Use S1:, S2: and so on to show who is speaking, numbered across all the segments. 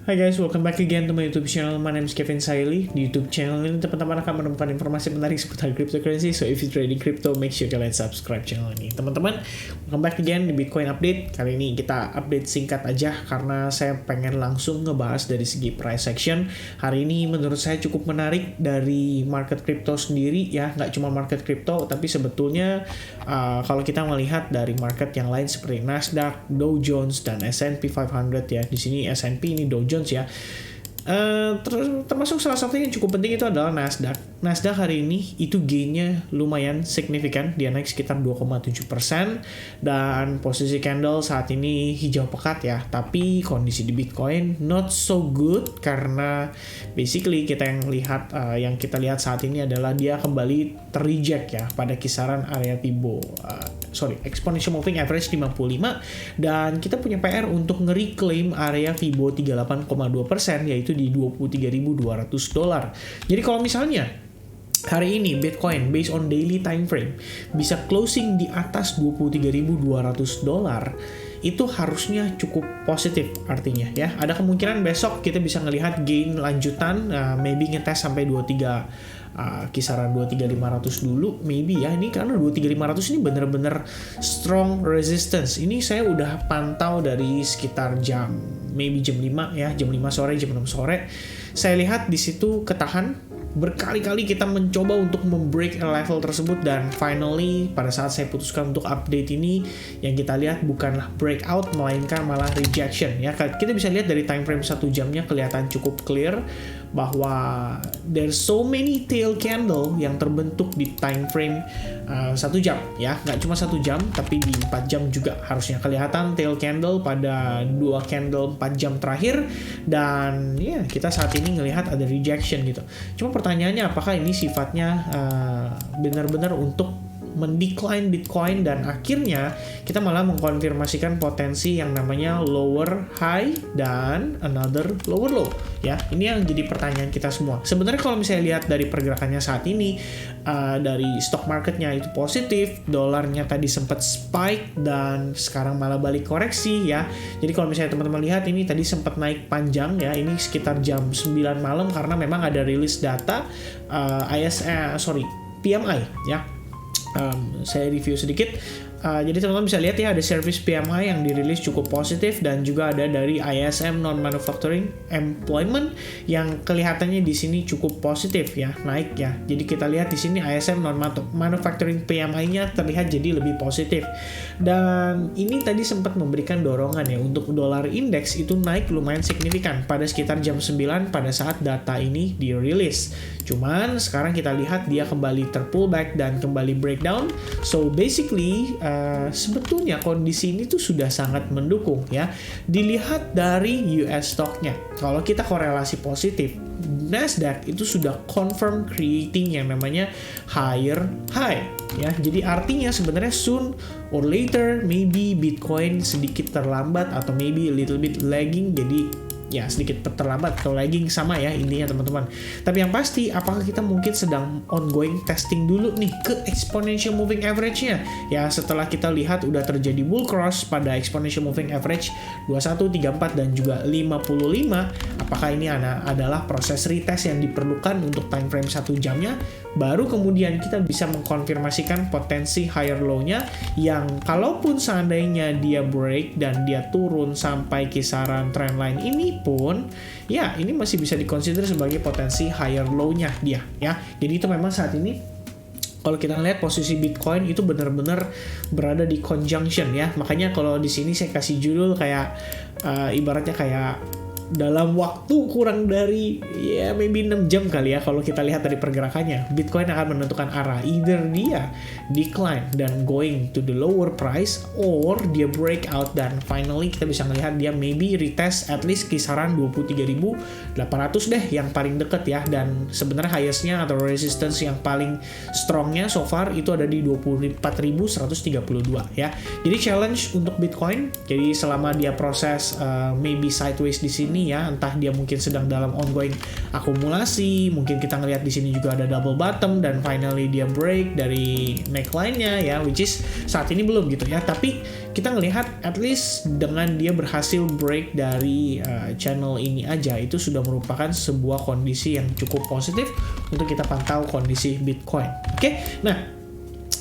S1: Hai guys, welcome back again to my YouTube channel. My name is Kevin Saili. Di YouTube channel ini teman-teman akan menemukan informasi menarik seputar cryptocurrency. So if you trading crypto, make sure kalian subscribe channel ini. Teman-teman, welcome back again di Bitcoin Update. Kali ini kita update singkat aja karena saya pengen langsung ngebahas dari segi price action. Hari ini menurut saya cukup menarik dari market crypto sendiri ya. Nggak cuma market crypto, tapi sebetulnya kalau kita melihat dari market yang lain seperti Nasdaq, Dow Jones, dan S&P 500 ya. Di sini S&P ini Dow Jones ya. Termasuk salah satu yang cukup penting itu adalah Nasdaq. Nasdaq hari ini itu gainnya lumayan signifikan, dia naik sekitar 2,7% dan posisi candle saat ini hijau pekat ya. Tapi kondisi di Bitcoin not so good karena basically yang kita lihat saat ini adalah dia kembali terreject ya pada kisaran area exponential moving average 55 dan kita punya PR untuk nge-reclaim area Fibo 38,2% yaitu di $23.200. Jadi kalau misalnya hari ini Bitcoin based on daily time frame bisa closing di atas $23.200, itu harusnya cukup positif artinya ya. Ada kemungkinan besok kita bisa ngelihat gain lanjutan, maybe ngetes sampai kisaran 23.500 dulu maybe ya. Ini karena 23.500 ini bener-bener strong resistance. Ini saya udah pantau dari sekitar jam 5 ya, jam 5 sore, jam 6 sore. Saya lihat di situ ketahan. Berkali-kali kita mencoba untuk membreak level tersebut dan finally pada saat saya putuskan untuk update ini yang kita lihat bukanlah breakout melainkan malah rejection ya. Kita bisa lihat dari time frame 1 jamnya kelihatan cukup clear bahwa there's so many tail candle yang terbentuk di time frame 1 jam ya. Nggak cuma 1 jam tapi di 4 jam juga harusnya kelihatan tail candle pada 2 candle 4 jam terakhir dan ya kita saat ini ngelihat ada rejection gitu. Cuma pertanyaannya apakah ini sifatnya benar-benar untuk mendecline Bitcoin dan akhirnya kita malah mengkonfirmasikan potensi yang namanya lower high dan another lower low ya. Ini yang jadi pertanyaan kita semua. Sebenarnya kalau misalnya lihat dari pergerakannya saat ini dari stock marketnya itu positif, dolarnya tadi sempat spike dan sekarang malah balik koreksi ya. Jadi kalau misalnya teman-teman lihat ini tadi sempat naik panjang ya, ini sekitar jam 9 malam karena memang ada rilis data PMI ya. Saya review sedikit. Jadi teman-teman bisa lihat ya ada service PMI yang dirilis cukup positif dan juga ada dari ISM non-manufacturing employment yang kelihatannya di sini cukup positif ya, naik ya. Jadi kita lihat di sini ISM non-manufacturing PMI-nya terlihat jadi lebih positif. Dan ini tadi sempat memberikan dorongan ya untuk dolar indeks itu naik lumayan signifikan pada sekitar jam 9 pada saat data ini dirilis. Cuman sekarang kita lihat dia kembali terpullback dan kembali breakdown. So basically sebetulnya kondisi ini tuh sudah sangat mendukung ya. Dilihat dari US stocknya, kalau kita korelasi positif, Nasdaq itu sudah confirm creating yang namanya higher high ya. Jadi artinya sebenarnya soon or later maybe Bitcoin sedikit terlambat atau maybe a little bit lagging, jadi ya sedikit terlambat atau lagging sama ya intinya teman-teman. Tapi yang pasti apakah kita mungkin sedang ongoing testing dulu nih ke exponential moving average-nya ya, setelah kita lihat udah terjadi bull cross pada exponential moving average 21, 34 dan juga 55. Apakah ini adalah proses retest yang diperlukan untuk time frame 1 jamnya, baru kemudian kita bisa mengkonfirmasikan potensi higher low-nya yang kalaupun seandainya dia break dan dia turun sampai kisaran trendline ini pun ya ini masih bisa dikonsider sebagai potensi higher low-nya dia ya. Jadi itu memang saat ini kalau kita lihat posisi Bitcoin itu benar-benar berada di conjunction ya. Makanya kalau di sini saya kasih judul kayak ibaratnya kayak dalam waktu kurang dari ya maybe 6 jam kali ya, kalau kita lihat dari pergerakannya Bitcoin akan menentukan arah, either dia decline dan going to the lower price or dia breakout dan finally kita bisa melihat dia maybe retest at least kisaran 23.800 deh yang paling deket ya. Dan sebenarnya highest-nya atau resistance yang paling strongnya so far itu ada di 24.132 ya. Jadi challenge untuk Bitcoin, jadi selama dia proses maybe sideways di sini sini ya, entah dia mungkin sedang dalam ongoing akumulasi, mungkin kita ngelihat di sini juga ada double bottom dan finally dia break dari neckline-nya ya, which is saat ini belum gitu ya, tapi kita ngelihat at least dengan dia berhasil break dari channel ini aja, itu sudah merupakan sebuah kondisi yang cukup positif untuk kita pantau kondisi Bitcoin. Oke, nah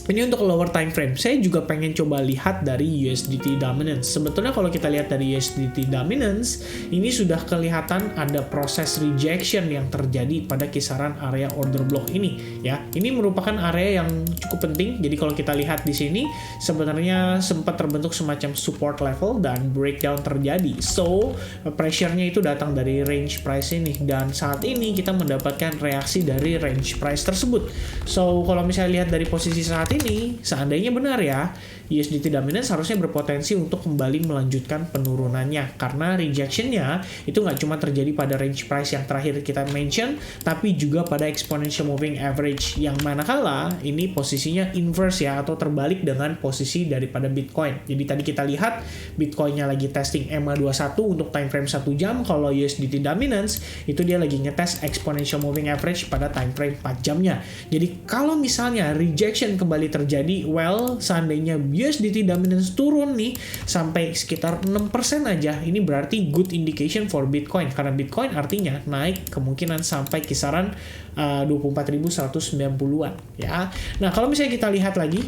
S1: ini untuk lower time frame. Saya juga pengen coba lihat dari USDT dominance. Sebetulnya kalau kita lihat dari USDT dominance, ini sudah kelihatan ada proses rejection yang terjadi pada kisaran area order block ini ya. Ini merupakan area yang cukup penting. Jadi kalau kita lihat di sini sebenarnya sempat terbentuk semacam support level dan breakdown terjadi. So, pressure-nya itu datang dari range price ini, dan saat ini kita mendapatkan reaksi dari range price tersebut. So, kalau misalnya lihat dari posisi saat ini, seandainya benar ya, USDT dominance harusnya berpotensi untuk kembali melanjutkan penurunannya, karena rejection-nya itu nggak cuma terjadi pada range price yang terakhir kita mention, tapi juga pada exponential moving average, yang manakala ini posisinya inverse ya, atau terbalik dengan posisi daripada Bitcoin. Jadi tadi kita lihat Bitcoin-nya lagi testing EMA21 untuk time frame 1 jam, kalau USDT dominance itu dia lagi ngetes exponential moving average pada time frame 4 jamnya. Jadi kalau misalnya rejection kembali terjadi, well, seandainya USDT dominance turun nih sampai sekitar 6% aja, ini berarti good indication for Bitcoin, karena Bitcoin artinya naik kemungkinan sampai kisaran 24.190-an ya. Nah, kalau misalnya kita lihat lagi,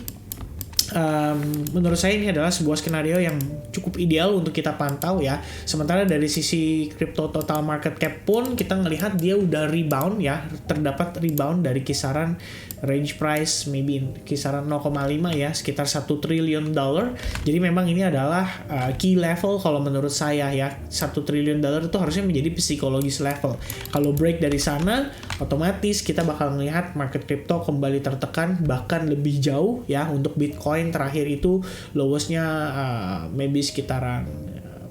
S1: menurut saya ini adalah sebuah skenario yang cukup ideal untuk kita pantau ya. Sementara dari sisi crypto total market cap pun kita ngelihat dia udah rebound ya, terdapat rebound dari kisaran range price maybe kisaran 0,5 ya, sekitar $1 triliun. Jadi memang ini adalah key level kalau menurut saya ya. $1 triliun itu harusnya menjadi psikologis level. Kalau break dari sana, otomatis kita bakal melihat market crypto kembali tertekan bahkan lebih jauh ya. Untuk Bitcoin terakhir itu lowest-nya maybe sekitaran,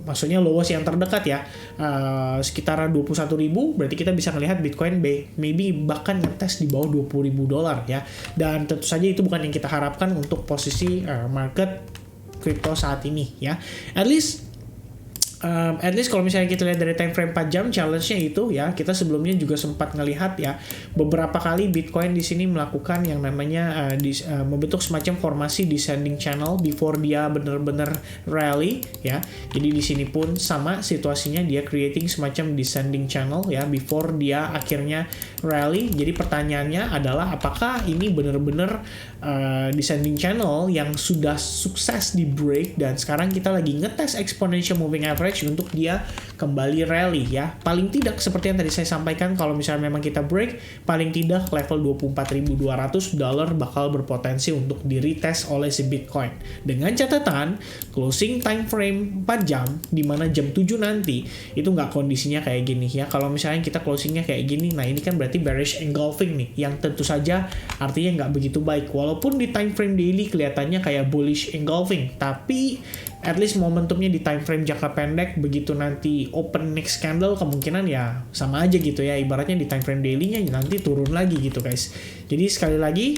S1: maksudnya lowest yang terdekat ya, sekitaran 21.000, berarti kita bisa melihat Bitcoin maybe bahkan ngetes di bawah $20.000 ya. Dan tentu saja itu bukan yang kita harapkan untuk posisi market crypto saat ini ya. At least kalau misalnya kita lihat dari time frame 4 jam, challenge-nya itu ya, kita sebelumnya juga sempat ngelihat ya, beberapa kali Bitcoin di sini melakukan yang namanya membentuk semacam formasi descending channel before dia benar-benar rally ya. Jadi di sini pun sama situasinya, dia creating semacam descending channel ya before dia akhirnya rally. Jadi pertanyaannya adalah apakah ini benar-benar descending channel yang sudah sukses di break dan sekarang kita lagi ngetes exponential moving average untuk dia kembali rally ya. Paling tidak seperti yang tadi saya sampaikan, kalau misalnya memang kita break, paling tidak level $24.200 bakal berpotensi untuk di retest oleh si Bitcoin. Dengan catatan closing time frame 4 jam di mana jam 7 nanti itu nggak kondisinya kayak gini ya. Kalau misalnya kita closingnya kayak gini, nah ini kan berarti bearish engulfing nih, yang tentu saja artinya nggak begitu baik. Walaupun di time frame daily kelihatannya kayak bullish engulfing, tapi at least momentumnya di time frame jangka pendek, begitu nanti open next candle kemungkinan ya sama aja gitu ya, ibaratnya di time frame daily-nya nanti turun lagi gitu guys. Jadi sekali lagi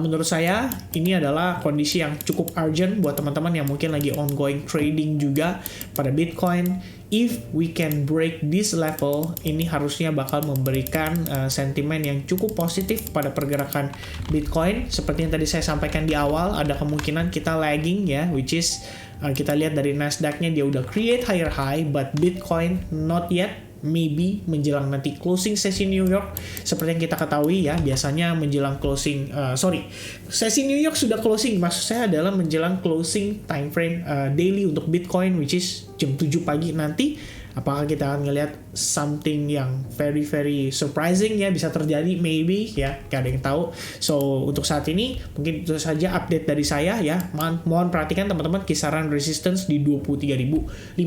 S1: menurut saya ini adalah kondisi yang cukup urgent buat teman-teman yang mungkin lagi ongoing trading juga pada Bitcoin. If we can break this level, ini harusnya bakal memberikan sentimen yang cukup positif pada pergerakan Bitcoin. Seperti yang tadi saya sampaikan di awal, ada kemungkinan kita lagging ya, which is kita lihat dari Nasdaq-nya dia udah create higher high, but Bitcoin not yet. Maybe menjelang nanti closing sesi New York, seperti yang kita ketahui ya, biasanya menjelang closing, sesi New York sudah closing, maksud saya adalah menjelang closing time frame daily untuk Bitcoin, which is jam 7 pagi nanti. Apakah kita akan ngelihat something yang very very surprising ya, bisa terjadi maybe ya, gak ada yang tahu. So untuk saat ini mungkin itu saja update dari saya ya. Mohon perhatikan teman-teman, kisaran resistance di $23.500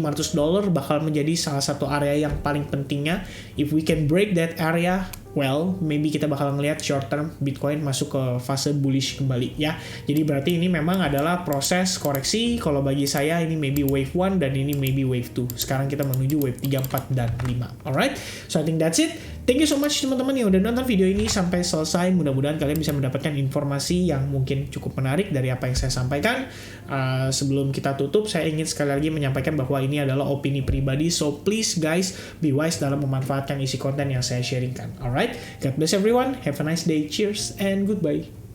S1: bakal menjadi salah satu area yang paling pentingnya. If we can break that area, well, maybe kita bakal ngelihat short term Bitcoin masuk ke fase bullish kembali ya. Jadi berarti ini memang adalah proses koreksi. Kalau bagi saya ini maybe wave 1 dan ini maybe wave 2. Sekarang kita menuju wave 3, 4, dan 5. Alright, so I think that's it. Thank you so much teman-teman yang udah nonton video ini sampai selesai. Mudah-mudahan kalian bisa mendapatkan informasi yang mungkin cukup menarik dari apa yang saya sampaikan. Sebelum kita tutup, saya ingin sekali lagi menyampaikan bahwa ini adalah opini pribadi. So please guys, be wise dalam memanfaatkan isi konten yang saya sharingkan. Alright, God bless everyone. Have a nice day. Cheers and goodbye.